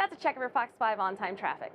That's a check of your Fox 5 on-time traffic.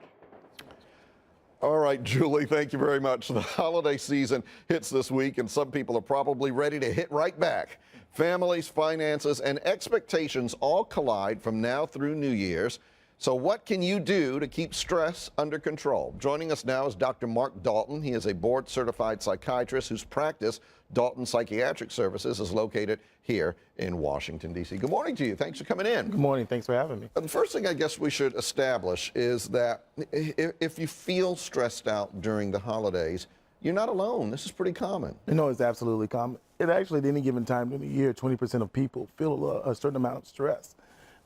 All right, Julie, thank you very much. The holiday season hits this week, and some people are probably ready to hit right back. Families, finances, and expectations all collide from now through New Year's. So what can you do to keep stress under control? Joining us now is Dr. Marc Dalton. He is a board-certified psychiatrist whose practice, Dalton Psychiatric Services, is located here in Washington, D.C. Good morning to you. Thanks for coming in. Good morning. Thanks for having me. The first thing I guess we should establish is that if you feel stressed out during the holidays, you're not alone. This is pretty common. No, it's absolutely common. It actually, at any given time in the year, 20% of people feel a certain amount of stress.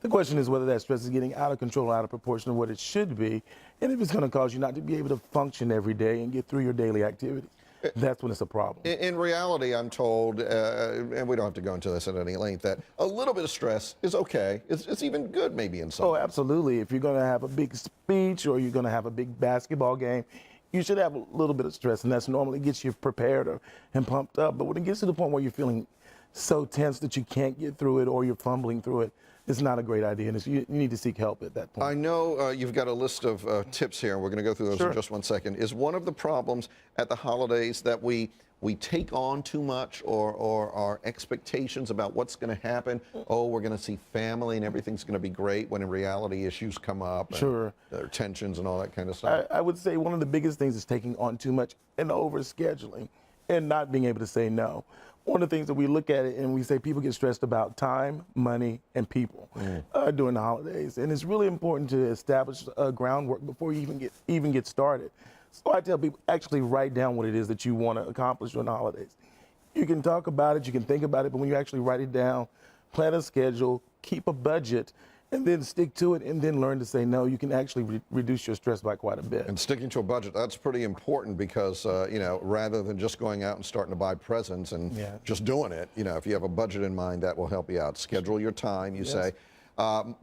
The question is whether that stress is getting out of control, out of proportion of what it should be, and if it's going to cause you not to be able to function every day and get through your daily activities. That's when it's a problem. In reality, I'm told, and we don't have to go into this at any length, that a little bit of stress is okay. It's even good maybe in some Oh, ways. absolutely. If you're going to have a big speech or you're going to have a big basketball game, you should have a little bit of stress, and that's normally gets you prepared and pumped up. But when it gets to the point where you're feeling so tense that you can't get through it or you're fumbling through it, it's not a great idea, and you need to seek help at that point. I know you've got a list of tips here, and we're going to go through those in just one second. Is one of the problems at the holidays that we take on too much, or our expectations about what's going to happen? Oh, we're going to see family and everything's going to be great, when in reality issues come up. And there are tensions and all that kind of stuff. I would say one of the biggest things is taking on too much and overscheduling and not being able to say no. One of the things that we look at it and we say people get stressed about time, money, and people during the holidays. And it's really important to establish groundwork before you even get started. So I tell people, actually write down what it is that you want to accomplish during the holidays. You can talk about it, you can think about it, but when you actually write it down, plan a schedule, keep a budget, and then stick to it, and then learn to say no, you can actually reduce your stress by quite a bit. And sticking to a budget, that's pretty important because, you know, rather than just going out and starting to buy presents and just doing it, you know, if you have a budget in mind, that will help you out. Schedule your time, you say.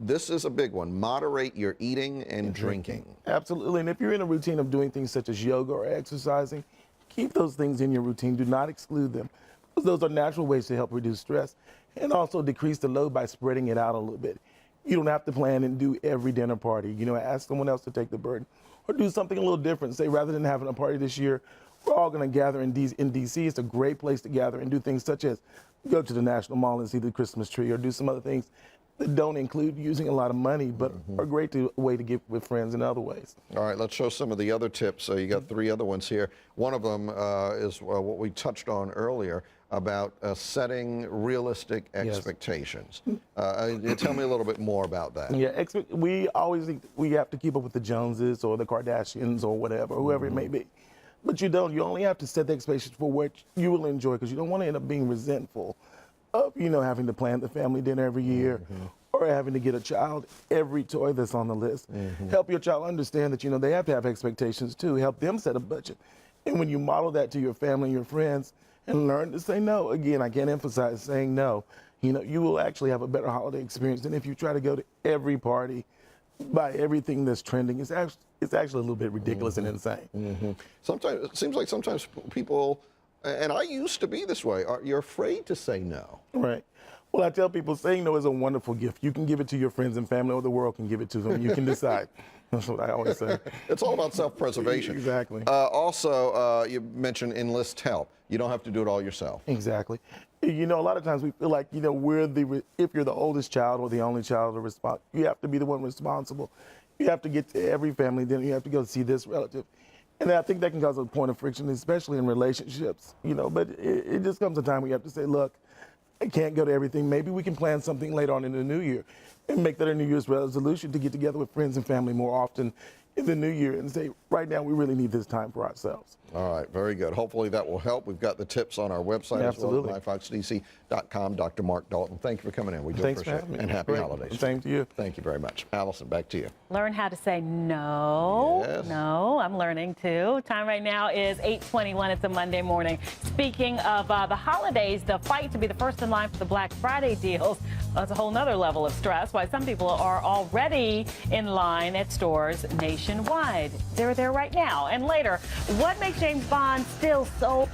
This is a big one. Moderate your eating and drinking. Absolutely. And if you're in a routine of doing things such as yoga or exercising, keep those things in your routine. Do not exclude them, because those are natural ways to help reduce stress and also decrease the load by spreading it out a little bit. You don't have to plan and do every dinner party. You know, ask someone else to take the burden, or do something a little different. Say, rather than having a party this year, we're all going to gather in D.C. It's a great place to gather and do things such as go to the National Mall and see the Christmas tree, or do some other things that don't include using a lot of money, but are a great way to get with friends in other ways. All right, let's show some of the other tips. You got 3 other ones here. One of them is what we touched on earlier about setting realistic expectations. Tell me a little bit more about that. Yeah, we always think we have to keep up with the Joneses or the Kardashians or whatever, whoever it may be. But you don't. You only have to set the expectations for what you will enjoy, because you don't want to end up being resentful of, you know, having to plan the family dinner every year or having to get a child every toy that's on the list. Help your child understand that, you know, they have to have expectations too. Help them set a budget. And when you model that to your family and your friends and learn to say no, again, I can't emphasize saying no, you know, you will actually have a better holiday experience than if you try to go to every party, buy everything that's trending. It's actually a little bit ridiculous and insane. Sometimes it seems like sometimes people, and I used to be this way, you're afraid to say no. Right. Well, I tell people saying no is a wonderful gift. You can give it to your friends and family, or the world can give it to them. You can decide. That's what I always say. It's all about self-preservation. Exactly. Also, you mentioned enlist help. You don't have to do it all yourself. Exactly. You know, a lot of times we feel like, you know, if you're the oldest child or the only child, you have to be the one responsible. You have to get to every family dinner. You have to go see this relative. And I think that can cause a point of friction, especially in relationships, you know, but it just comes a time where you have to say, look, I can't go to everything. Maybe we can plan something later on in the new year and make that a New Year's resolution to get together with friends and family more often in the new year and say, right now, we really need this time for ourselves. All right, very good. Hopefully that will help. We've got the tips on our website as well as myfoxdc.com. Dr. Marc Dalton, thank you for coming in. We do appreciate it. And happy holidays. Same to you. Thank you very much. Allison, back to you. Learn how to say no. Yes. No, I'm learning too. Time right now is 8:21. It's a Monday morning. Speaking of the holidays, the fight to be the first in line for the Black Friday deals, that's a whole nother level of stress. Why some people are already in line at stores nationwide. They're there right now. And later, what makes James Bond still so